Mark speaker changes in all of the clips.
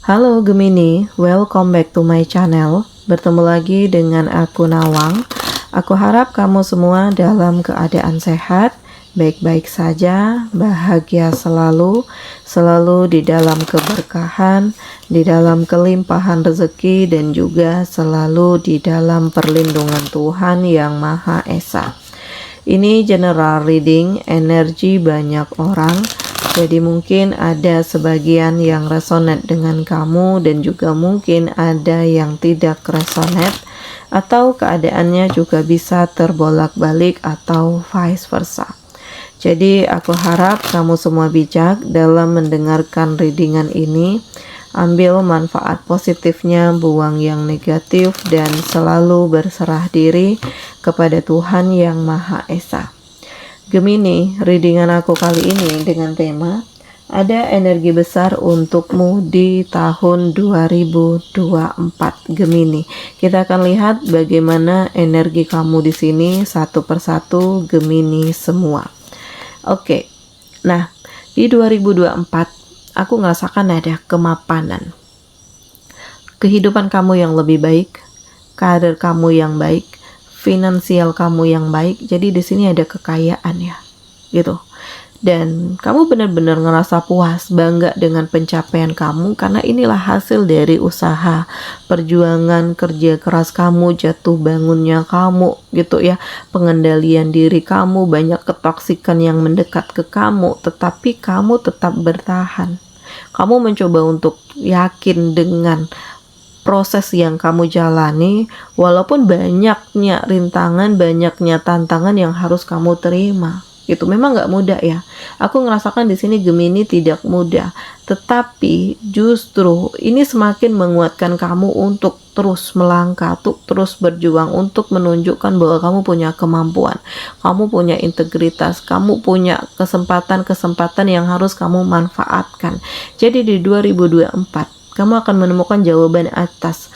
Speaker 1: Halo Gemini, welcome back to my channel. Bertemu lagi dengan aku Nawang. Aku harap kamu semua dalam keadaan sehat, baik-baik saja, bahagia selalu, selalu di dalam keberkahan, di dalam kelimpahan rezeki, dan juga selalu di dalam perlindungan Tuhan Yang Maha Esa. Ini general reading energi banyak orang. Jadi mungkin ada sebagian yang resonate dengan kamu dan juga mungkin ada yang tidak resonate, atau keadaannya juga bisa terbolak-balik atau vice versa. Jadi aku harap kamu semua bijak dalam mendengarkan readingan ini. Ambil manfaat positifnya, buang yang negatif, dan selalu berserah diri kepada Tuhan Yang Maha Esa. Gemini, readingan aku kali ini dengan tema ada energi besar untukmu di tahun 2024 Gemini. Kita akan lihat bagaimana energi kamu di sini satu persatu Gemini semua. Oke. Nah, di 2024 aku ngerasakan ada kemapanan. Kehidupan kamu yang lebih baik, karir kamu yang baik, finansial kamu yang baik. Jadi di sini ada kekayaan ya, gitu. Dan kamu benar-benar ngerasa puas, bangga dengan pencapaian kamu karena inilah hasil dari usaha, perjuangan, kerja keras kamu, jatuh bangunnya kamu, gitu ya. Pengendalian diri kamu, banyak ketoksikan yang mendekat ke kamu, tetapi kamu tetap bertahan. Kamu mencoba untuk yakin dengan proses yang kamu jalani, walaupun banyaknya rintangan, banyaknya tantangan yang harus kamu terima. Itu memang nggak mudah ya. Aku ngerasakan di sini Gemini tidak mudah, tetapi justru ini semakin menguatkan kamu untuk terus melangkah, untuk terus berjuang, untuk menunjukkan bahwa kamu punya kemampuan, kamu punya integritas, kamu punya kesempatan-kesempatan yang harus kamu manfaatkan. Jadi di 2024 kamu akan menemukan jawaban atas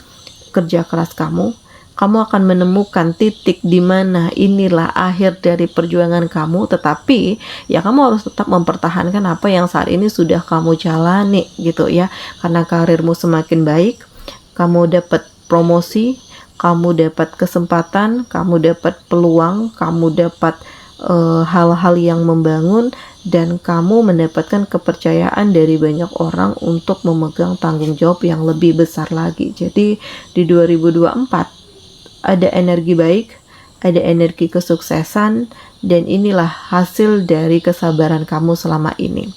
Speaker 1: kerja keras kamu. Kamu akan menemukan titik di mana inilah akhir dari perjuangan kamu, tetapi ya kamu harus tetap mempertahankan apa yang saat ini sudah kamu jalani, gitu ya. Karena karirmu semakin baik, kamu dapat promosi, kamu dapat kesempatan, kamu dapat peluang, kamu dapat hal-hal yang membangun, dan kamu mendapatkan kepercayaan dari banyak orang untuk memegang tanggung jawab yang lebih besar lagi. Jadi di 2024 ada energi baik, ada energi kesuksesan, dan inilah hasil dari kesabaran kamu selama ini.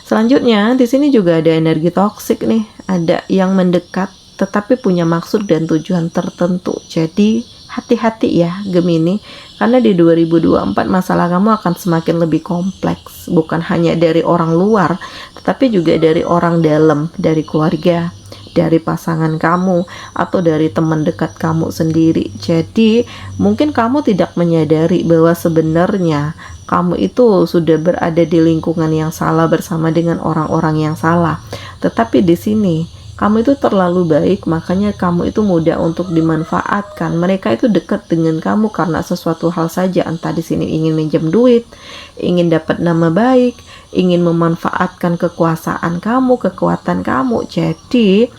Speaker 1: Selanjutnya di sini juga ada energi toksik nih, ada yang mendekat tetapi punya maksud dan tujuan tertentu. Jadi hati-hati ya Gemini, karena di 2024 masalah kamu akan semakin lebih kompleks, bukan hanya dari orang luar, tetapi juga dari orang dalam, dari keluarga, dari pasangan kamu, atau dari teman dekat kamu sendiri. Jadi mungkin kamu tidak menyadari bahwa sebenarnya kamu itu sudah berada di lingkungan yang salah bersama dengan orang-orang yang salah. Tetapi di sini kamu itu terlalu baik, makanya kamu itu mudah untuk dimanfaatkan. Mereka itu dekat dengan kamu karena sesuatu hal saja, entah di sini ingin minjem duit, ingin dapat nama baik, ingin memanfaatkan kekuasaan kamu, kekuatan kamu. Jadi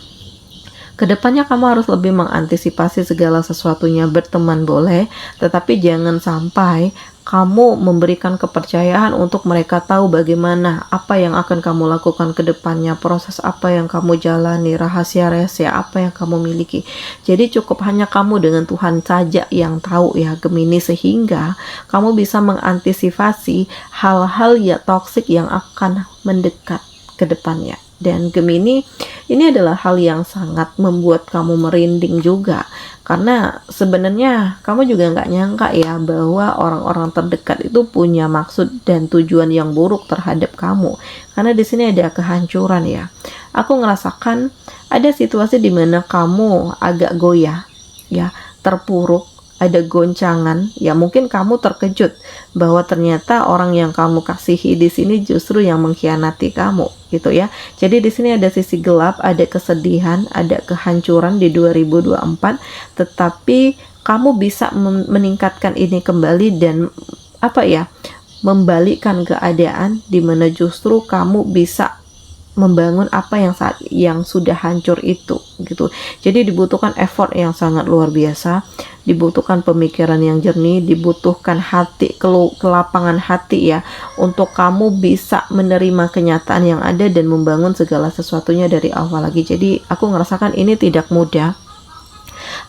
Speaker 1: kedepannya kamu harus lebih mengantisipasi segala sesuatunya. Berteman boleh, tetapi jangan sampai kamu memberikan kepercayaan untuk mereka tahu bagaimana apa yang akan kamu lakukan ke depannya, proses apa yang kamu jalani, rahasia-rahasia apa yang kamu miliki. Jadi cukup hanya kamu dengan Tuhan saja yang tahu ya Gemini, sehingga kamu bisa mengantisipasi hal-hal ya toksik yang akan mendekat ke depannya. Dan Gemini, ini adalah hal yang sangat membuat kamu merinding juga, karena sebenarnya kamu juga nggak nyangka ya bahwa orang-orang terdekat itu punya maksud dan tujuan yang buruk terhadap kamu. Karena di sini ada kehancuran ya. Aku ngerasakan ada situasi di mana kamu agak goyah ya, terpuruk, ada goncangan ya. Mungkin kamu terkejut bahwa ternyata orang yang kamu kasihi di sini justru yang mengkhianati kamu, gitu ya. Jadi di sini ada sisi gelap, ada kesedihan, ada kehancuran di 2024, tetapi kamu bisa meningkatkan ini kembali dan membalikkan keadaan di mana justru kamu bisa membangun apa yang sudah hancur itu gitu. Jadi dibutuhkan effort yang sangat luar biasa, dibutuhkan pemikiran yang jernih, dibutuhkan hati, kelapangan hati ya, untuk kamu bisa menerima kenyataan yang ada dan membangun segala sesuatunya dari awal lagi. Jadi aku ngerasakan ini tidak mudah,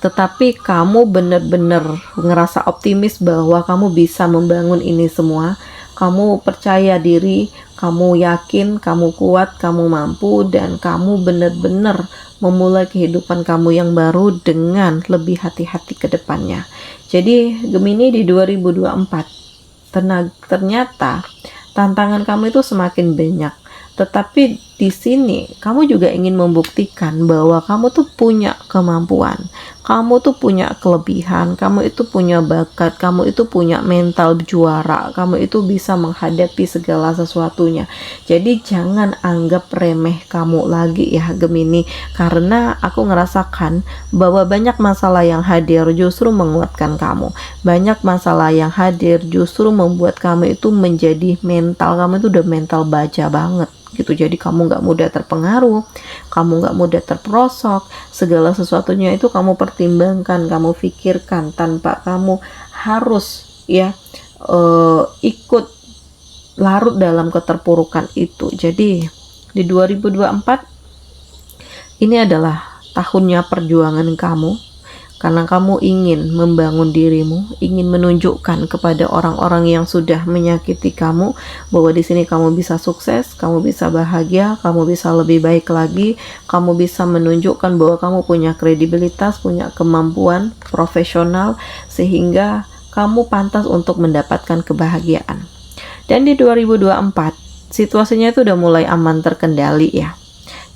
Speaker 1: tetapi kamu benar-benar ngerasa optimis bahwa kamu bisa membangun ini semua. Kamu percaya diri, kamu yakin, kamu kuat, kamu mampu, dan kamu benar-benar memulai kehidupan kamu yang baru dengan lebih hati-hati ke depannya. Jadi Gemini di 2024 ternyata tantangan kamu itu semakin banyak. Tetapi di sini kamu juga ingin membuktikan bahwa kamu tuh punya kemampuan, kamu tuh punya kelebihan, kamu itu punya bakat, kamu itu punya mental juara, kamu itu bisa menghadapi segala sesuatunya. Jadi jangan anggap remeh kamu lagi ya Gemini, karena aku ngerasakan bahwa banyak masalah yang hadir justru menguatkan kamu. Banyak masalah yang hadir justru membuat kamu itu menjadi mental, kamu itu udah mental baja banget gitu. Jadi kamu nggak mudah terpengaruh, kamu nggak mudah terperosok, segala sesuatunya itu kamu pertimbangkan, kamu pikirkan tanpa kamu harus ya ikut larut dalam keterpurukan itu. Jadi di 2024 ini adalah tahunnya perjuangan kamu, karena kamu ingin membangun dirimu, ingin menunjukkan kepada orang-orang yang sudah menyakiti kamu bahwa di sini kamu bisa sukses, kamu bisa bahagia, kamu bisa lebih baik lagi, kamu bisa menunjukkan bahwa kamu punya kredibilitas, punya kemampuan profesional, sehingga kamu pantas untuk mendapatkan kebahagiaan. Dan di 2024 situasinya itu udah mulai aman terkendali ya.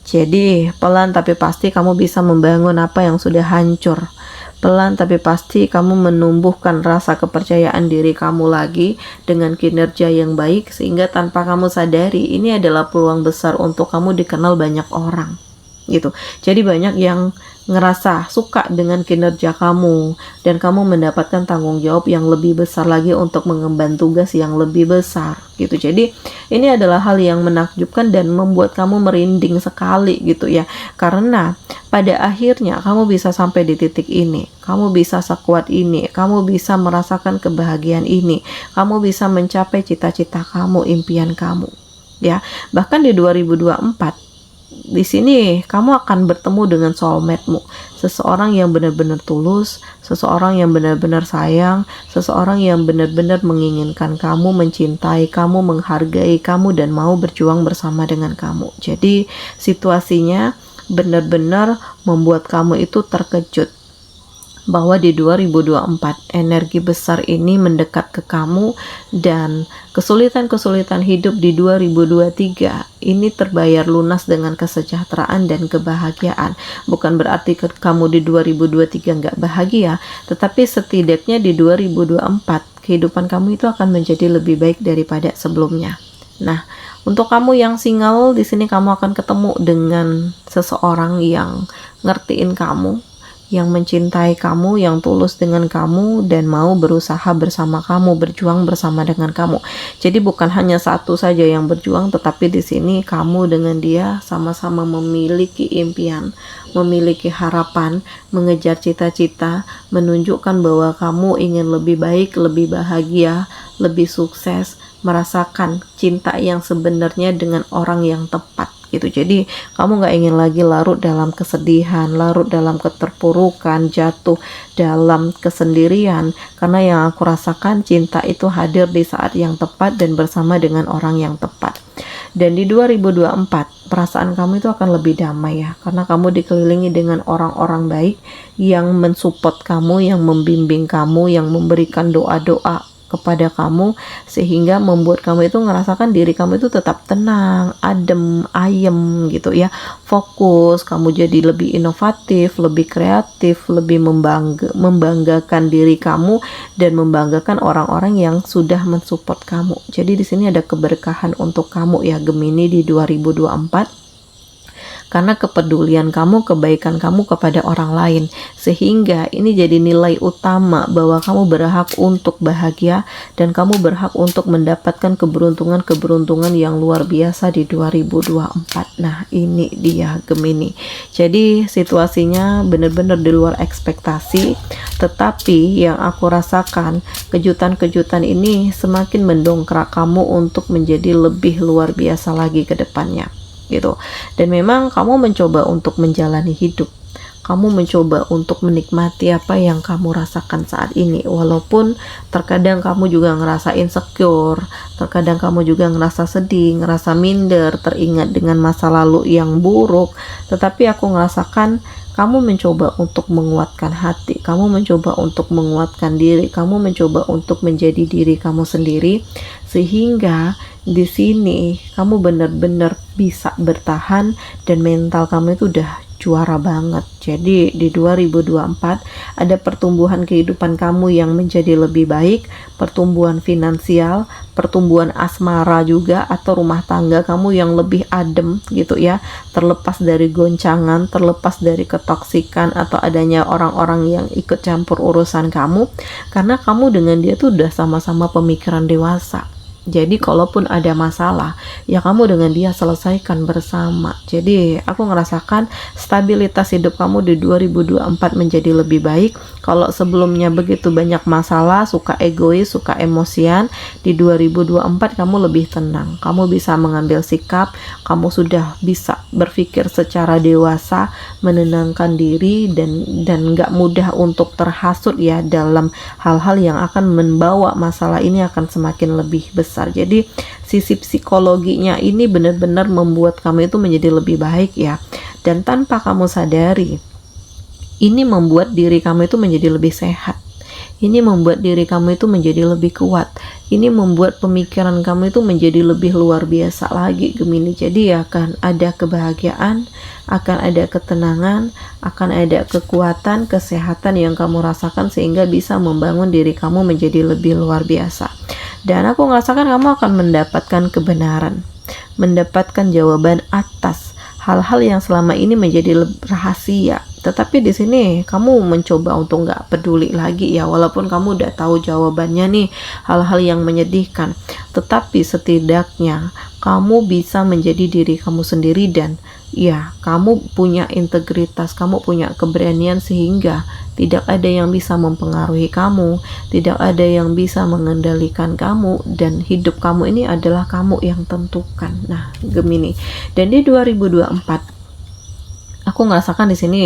Speaker 1: Jadi pelan tapi pasti kamu bisa membangun apa yang sudah hancur. Pelan tapi pasti kamu menumbuhkan rasa kepercayaan diri kamu lagi dengan kinerja yang baik, sehingga tanpa kamu sadari ini adalah peluang besar untuk kamu dikenal banyak orang gitu. Jadi banyak yang ngerasa suka dengan kinerja kamu dan kamu mendapatkan tanggung jawab yang lebih besar lagi untuk mengemban tugas yang lebih besar gitu. Jadi ini adalah hal yang menakjubkan dan membuat kamu merinding sekali gitu ya, karena pada akhirnya kamu bisa sampai di titik ini, kamu bisa sekuat ini, kamu bisa merasakan kebahagiaan ini, kamu bisa mencapai cita-cita kamu, impian kamu ya. Bahkan di 2024 di sini kamu akan bertemu dengan soulmate-mu, seseorang yang benar-benar tulus, seseorang yang benar-benar sayang, seseorang yang benar-benar menginginkan kamu, mencintai kamu, menghargai kamu, dan mau berjuang bersama dengan kamu. Jadi situasinya benar-benar membuat kamu itu terkejut bahwa di 2024 energi besar ini mendekat ke kamu, dan kesulitan-kesulitan hidup di 2023 ini terbayar lunas dengan kesejahteraan dan kebahagiaan. Bukan berarti kamu di 2023 nggak bahagia, tetapi setidaknya di 2024 kehidupan kamu itu akan menjadi lebih baik daripada sebelumnya. Nah, untuk kamu yang single, di sini kamu akan ketemu dengan seseorang yang ngertiin kamu, yang mencintai kamu, yang tulus dengan kamu, dan mau berusaha bersama kamu, berjuang bersama dengan kamu. Jadi bukan hanya satu saja yang berjuang, tetapi di sini kamu dengan dia sama-sama memiliki impian, memiliki harapan, mengejar cita-cita, menunjukkan bahwa kamu ingin lebih baik, lebih bahagia, lebih sukses, merasakan cinta yang sebenarnya dengan orang yang tepat gitu. Jadi kamu gak ingin lagi larut dalam kesedihan, larut dalam keterpurukan, jatuh dalam kesendirian, karena yang aku rasakan cinta itu hadir di saat yang tepat dan bersama dengan orang yang tepat. Dan di 2024 perasaan kamu itu akan lebih damai ya, karena kamu dikelilingi dengan orang-orang baik yang mensupport kamu, yang membimbing kamu, yang memberikan doa-doa kepada kamu, sehingga membuat kamu itu ngerasakan diri kamu itu tetap tenang, adem, ayem gitu ya, fokus, kamu jadi lebih inovatif, lebih kreatif, lebih membanggakan diri kamu dan membanggakan orang-orang yang sudah mensupport kamu. Jadi di sini ada keberkahan untuk kamu ya Gemini di 2024. karena kepedulian kamu, kebaikan kamu kepada orang lain, sehingga ini jadi nilai utama bahwa kamu berhak untuk bahagia dan kamu berhak untuk mendapatkan keberuntungan yang luar biasa di 2024. Nah, ini dia Gemini. Jadi situasinya benar-benar di luar ekspektasi, tetapi yang aku rasakan kejutan-kejutan ini semakin mendongkrak kamu untuk menjadi lebih luar biasa lagi ke depannya gitu. Dan memang kamu mencoba untuk menjalani hidup, kamu mencoba untuk menikmati apa yang kamu rasakan saat ini, walaupun terkadang kamu juga ngerasa insecure, terkadang kamu juga ngerasa sedih, ngerasa minder, teringat dengan masa lalu yang buruk, tetapi aku ngerasakan kamu mencoba untuk menguatkan hati, kamu mencoba untuk menguatkan diri, kamu mencoba untuk menjadi diri kamu sendiri, sehingga di sini kamu benar-benar bisa bertahan dan mental kamu itu udah juara banget. Jadi di 2024 ada pertumbuhan kehidupan kamu yang menjadi lebih baik, pertumbuhan finansial, pertumbuhan asmara juga, atau rumah tangga kamu yang lebih adem gitu ya, terlepas dari goncangan, terlepas dari ketoksikan atau adanya orang-orang yang ikut campur urusan kamu, karena kamu dengan dia tuh udah sama-sama pemikiran dewasa. Jadi kalaupun ada masalah, ya kamu dengan dia selesaikan bersama. Jadi aku ngerasakan stabilitas hidup kamu di 2024 menjadi lebih baik. Kalau sebelumnya begitu banyak masalah, suka egois, suka emosian, di 2024 kamu lebih tenang. Kamu bisa mengambil sikap, kamu sudah bisa berpikir secara dewasa, menenangkan diri, dan gak mudah untuk terhasut ya dalam hal-hal yang akan membawa masalah ini akan semakin lebih besar. Jadi sisi psikologinya ini benar-benar membuat kamu itu menjadi lebih baik ya, dan tanpa kamu sadari ini membuat diri kamu itu menjadi lebih sehat, ini membuat diri kamu itu menjadi lebih kuat, ini membuat pemikiran kamu itu menjadi lebih luar biasa lagi Gemini. Jadi akan ada kebahagiaan, akan ada ketenangan, akan ada kekuatan, kesehatan yang kamu rasakan sehingga bisa membangun diri kamu menjadi lebih luar biasa. Dan aku merasakan kamu akan mendapatkan kebenaran, mendapatkan jawaban atas hal-hal yang selama ini menjadi rahasia. Tetapi di sini kamu mencoba untuk nggak peduli lagi ya, walaupun kamu udah tahu jawabannya nih, hal-hal yang menyedihkan. Tetapi setidaknya kamu bisa menjadi diri kamu sendiri dan ya kamu punya integritas, kamu punya keberanian sehingga tidak ada yang bisa mempengaruhi kamu, tidak ada yang bisa mengendalikan kamu, dan hidup kamu ini adalah kamu yang tentukan. Nah, Gemini. Dan di 2024 aku ngerasakan di sini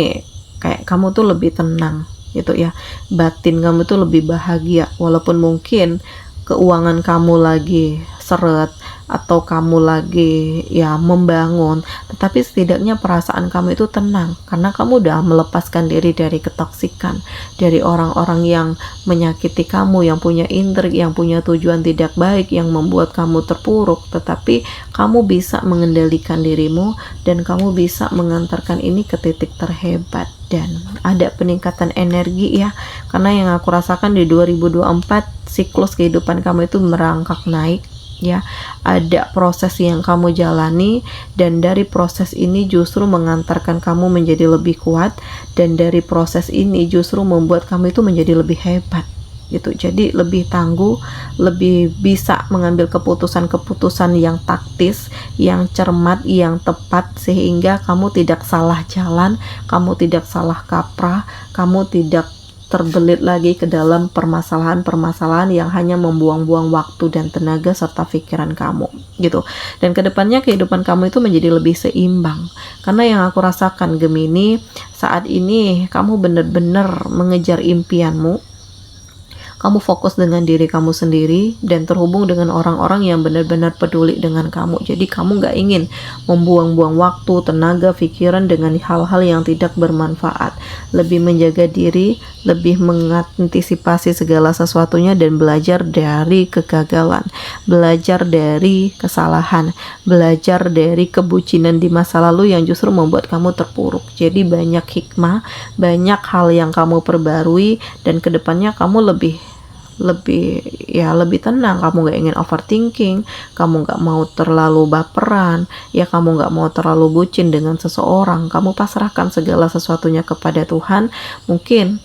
Speaker 1: kayak kamu tuh lebih tenang gitu ya. Batin kamu tuh lebih bahagia, walaupun mungkin keuangan kamu lagi seret atau kamu lagi ya membangun, tetapi setidaknya perasaan kamu itu tenang karena kamu udah melepaskan diri dari ketoksikan, dari orang-orang yang menyakiti kamu, yang punya intrik, yang punya tujuan tidak baik, yang membuat kamu terpuruk. Tetapi kamu bisa mengendalikan dirimu dan kamu bisa mengantarkan ini ke titik terhebat dan ada peningkatan energi ya, karena yang aku rasakan di 2024 siklus kehidupan kamu itu merangkak naik ya, ada proses yang kamu jalani dan dari proses ini justru mengantarkan kamu menjadi lebih kuat, dan dari proses ini justru membuat kamu itu menjadi lebih hebat gitu. Jadi lebih tangguh, lebih bisa mengambil keputusan-keputusan yang taktis, yang cermat, yang tepat, sehingga kamu tidak salah jalan, kamu tidak salah kaprah, kamu tidak terbelit lagi ke dalam permasalahan-permasalahan yang hanya membuang-buang waktu dan tenaga serta pikiran kamu gitu. Dan kedepannya kehidupan kamu itu menjadi lebih seimbang, karena yang aku rasakan Gemini saat ini kamu benar-benar mengejar impianmu, kamu fokus dengan diri kamu sendiri dan terhubung dengan orang-orang yang benar-benar peduli dengan kamu. Jadi kamu gak ingin membuang-buang waktu, tenaga, pikiran dengan hal-hal yang tidak bermanfaat. Lebih menjaga diri, lebih mengantisipasi segala sesuatunya dan belajar dari kegagalan, belajar dari kesalahan, belajar dari kebucinan di masa lalu yang justru membuat kamu terpuruk. Jadi banyak hikmah, banyak hal yang kamu perbarui, dan kedepannya kamu lebih lebih tenang, kamu nggak ingin overthinking, kamu nggak mau terlalu baperan, ya kamu nggak mau terlalu bucin dengan seseorang, kamu pasrahkan segala sesuatunya kepada Tuhan. Mungkin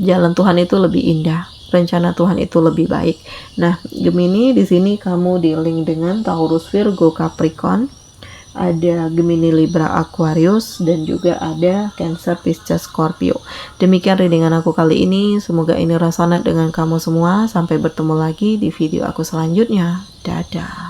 Speaker 1: jalan Tuhan itu lebih indah, rencana Tuhan itu lebih baik. Nah, Gemini, di sini kamu di-link dengan Taurus, Virgo, Capricorn, ada Gemini, Libra, Aquarius, dan juga ada Cancer, Pisces, Scorpio. Demikian readingan aku kali ini, semoga ini resonate dengan kamu semua. Sampai bertemu lagi di video aku selanjutnya. Dadah.